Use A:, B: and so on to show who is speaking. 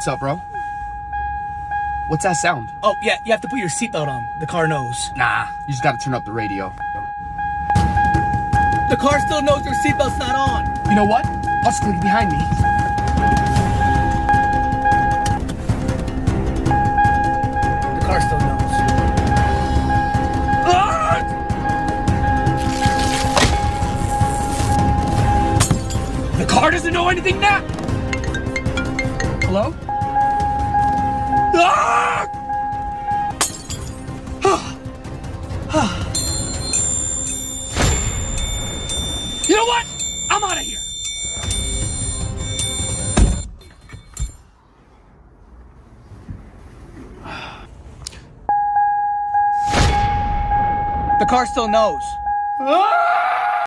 A: What's up, bro? What's that sound?
B: Oh, yeah, you have to put your seatbelt on. The car knows.
A: Nah, you just gotta turn up the radio.
B: The car still knows your seatbelt's not on.
A: You know what? I'll just click behind me.
B: The car still knows. Ah!
A: The car doesn't know anything now! Hello? Ah! You know what? I'm out of here.
B: The car still knows.
A: Ah!